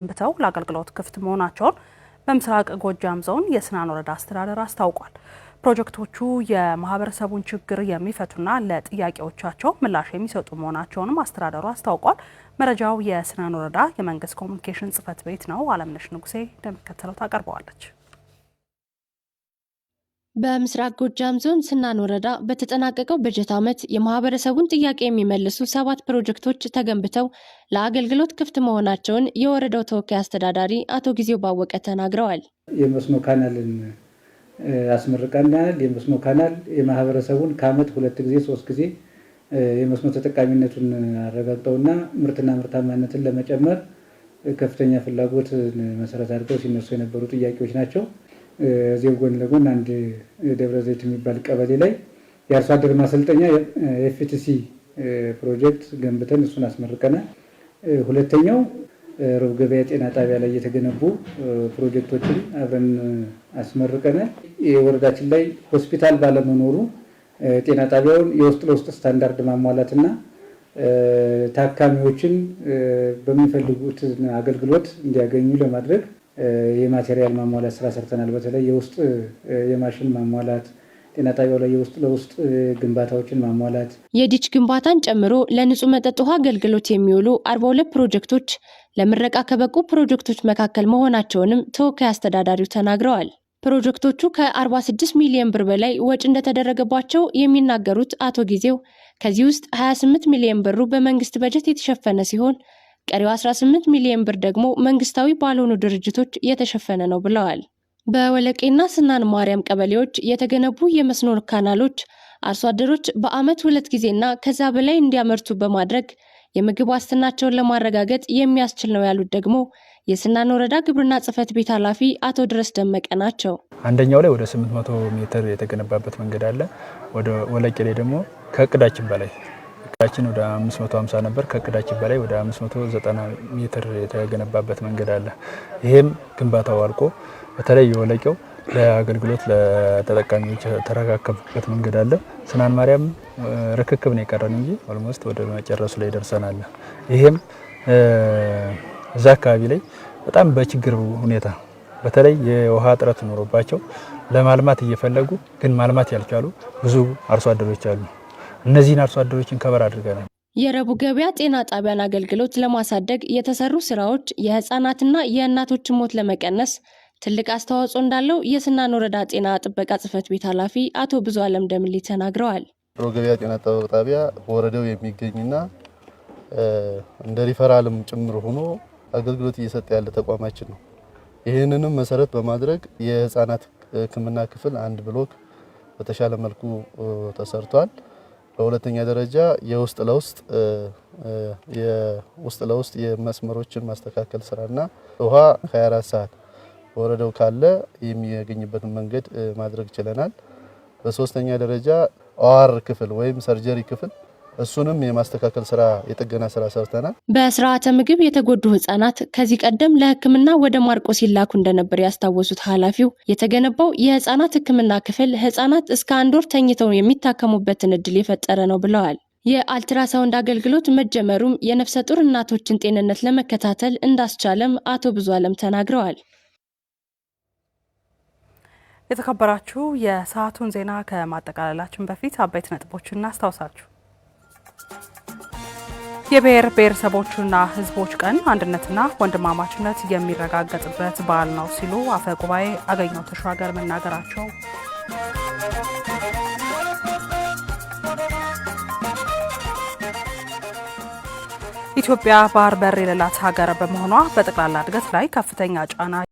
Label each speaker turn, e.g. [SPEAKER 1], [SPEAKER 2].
[SPEAKER 1] ብተው ለአገልግሎት ክፍት መሆናቸውን በምስራቅ ጎጃም ዞን የስናን ወረዳ አስተዳደር አስታውቋል። ፕሮጀክቶቹ የማህበረሰቡን ችግር የሚፈቱና ለጥያቄዎቻቸው ምላሽ የሚሰጡ መሆናቸውንም አስተዳደሩ አስታውቋል። መረጃው የስናን ወረዳ የመንግስት ኮሚኒኬሽን ጽህፈት ቤት ነው። አለምነሽ ንጉሴ እንደሚከተለው ታቀርበዋለች።
[SPEAKER 2] በምስራቅ ጎጃም ዞን ስናን ወረዳ በተጠናቀቀው በጀት ዓመት የማህበረሰቡን ጥያቄ የሚመልሱ 7 ፕሮጀክቶች ተገንብተው ለአገልግሎት ክፍት መሆናቸውን የወረዳው ተወካይ አስተዳዳሪ አቶ ጊዜው ባወቀ ተናግረዋል።
[SPEAKER 3] የመስኖ ካናልን አስመርቀናል። የመስኖ ካናል የማህበረሰቡን ከዓመት 2 ጊዜ 3 ጊዜ የመስኖ ተጠቃሚነቱን አረጋግጠውና ምርትና ምርታማነትን ለመጨመር ከፍተኛ ፍላጎት መሰረት አድርገው ሲነሱ የነበሩ ጥያቄዎች ናቸው። እዚሁ ጎን ለጎን አንድ ደብረ ዘይት የሚባል ቀበሌ ላይ የአርሶ አደር ማሰልጠኛ ኤፍቲሲ ፕሮጀክት ገንብተን እሱን አስመርቀናል። ሁለተኛው ሮብ ገበያ ጤና ጣቢያ ላይ የተገነቡ ፕሮጀክቶችን አብረን አስመርቀናል። የወረዳችን ላይ ሆስፒታል ባለመኖሩ ጤና ጣቢያውን የውስጥ ለውስጥ ስታንዳርድ ማሟላትና ታካሚዎችን በሚፈልጉት አገልግሎት እንዲያገኙ ለማድረግ የማቴሪያል ማሟላት ስራ ሰርተናል። በተለይ የውስጥ የማሽን ማሟላት፣ ጤና ጣቢያው ላይ የውስጥ ለውስጥ ግንባታዎችን ማሟላት፣
[SPEAKER 2] የዲች ግንባታን ጨምሮ ለንጹህ መጠጥ ውሃ አገልግሎት የሚውሉ 42 ፕሮጀክቶች ለምረቃ ከበቁ ፕሮጀክቶች መካከል መሆናቸውንም ተወካይ አስተዳዳሪው ተናግረዋል። ፕሮጀክቶቹ ከ46 ሚሊዮን ብር በላይ ወጪ እንደተደረገባቸው የሚናገሩት አቶ ጊዜው ከዚህ ውስጥ 28 ሚሊዮን ብሩ በመንግስት በጀት የተሸፈነ ሲሆን ቀሪው 18 ሚሊዮን ብር ደግሞ መንግስታዊ ባልሆኑ ድርጅቶች የተሸፈነ ነው ብለዋል። በወለቄና ስናን ማርያም ቀበሌዎች የተገነቡ የመስኖ ካናሎች አርሶ አደሮች በዓመት 2 ጊዜና ከዛ በላይ እንዲያመርቱ በማድረግ የምግብ ዋስትናቸውን ለማረጋገጥ የሚያስችል ነው ያሉት ደግሞ የስናን ወረዳ ግብርና ጽህፈት ቤት ኃላፊ አቶ ድረስ ደመቀ ናቸው።
[SPEAKER 4] አንደኛው ላይ ወደ 800 ሜትር የተገነባበት መንገድ አለ። ወደ ወለቄ ላይ ደግሞ ከእቅዳችን በላይ እቅዳችን ወደ 550 ነበር። ከእቅዳችን በላይ ወደ 590 ሜትር የተገነባበት መንገድ አለ። ይሄም ግንባታው አልቆ በተለይ የወለቄው ለአገልግሎት ለተጠቃሚዎች ተረካከቡበት መንገድ አለ። ስናን ማርያም ርክክብ ነው የቀረን እንጂ ኦልሞስት ወደ መጨረሱ ላይ ደርሰናል። ይሄም እዛ አካባቢ ላይ በጣም በችግር ሁኔታ በተለይ የውሃ እጥረት ኖሮባቸው ለማልማት እየፈለጉ ግን ማልማት ያልቻሉ ብዙ አርሶ አደሮች አሉ። እነዚህን አርሶ አደሮችን ከበር አድርገናል።
[SPEAKER 2] የረቡ ገበያ ጤና ጣቢያን አገልግሎት ለማሳደግ የተሰሩ ስራዎች የህፃናትና የእናቶችን ሞት ለመቀነስ ትልቅ አስተዋጽኦ እንዳለው የስናን ወረዳ ጤና ጥበቃ ጽህፈት ቤት ኃላፊ አቶ ብዙ አለም ደምሊ ተናግረዋል።
[SPEAKER 5] ረቡ ገበያ ጤና ጣቢያ ወረዳው የሚገኝና እንደ ሪፈራልም ጭምር ሆኖ አገልግሎት እየሰጠ ያለ ተቋማችን ነው። ይህንንም መሰረት በማድረግ የህፃናት ህክምና ክፍል አንድ ብሎክ በተሻለ መልኩ ተሰርቷል። በሁለተኛ ደረጃ የውስጥ ለውስጥ የመስመሮችን ማስተካከል ስራና ውሃ 24 ሰዓት ወረዳው ካለ የሚያገኝበትን መንገድ ማድረግ ችለናል። በሶስተኛ ደረጃ ኦአር ክፍል ወይም ሰርጀሪ ክፍል እሱንም የማስተካከል ስራ የጥገና ስራ ሰርተናል።
[SPEAKER 2] በስርዓተ ምግብ የተጎዱ ህፃናት ከዚህ ቀደም ለህክምና ወደ ማርቆስ ይላኩ እንደነበር ያስታወሱት ኃላፊው የተገነባው የህፃናት ህክምና ክፍል ህፃናት እስከ 1 ወር ተኝተው የሚታከሙበትን እድል የፈጠረ ነው ብለዋል። የአልትራሳውንድ አገልግሎት መጀመሩም የነፍሰ ጡር እናቶችን ጤንነት ለመከታተል እንዳስቻለም አቶ ብዙ አለም ተናግረዋል።
[SPEAKER 1] የተከበራችሁ የሰዓቱን ዜና ከማጠቃለላችን በፊት አበይት ነጥቦችን እናስታውሳችሁ። የብሔር ብሔረሰቦችና ህዝቦች ቀን አንድነትና ወንድማማችነት የሚረጋገጥበት በዓል ነው ሲሉ አፈ ጉባኤ አገኘሁ ተሻገር መናገራቸው፣ ኢትዮጵያ ባህር በር የሌላት ሀገር በመሆኗ በጠቅላላ እድገት ላይ ከፍተኛ ጫና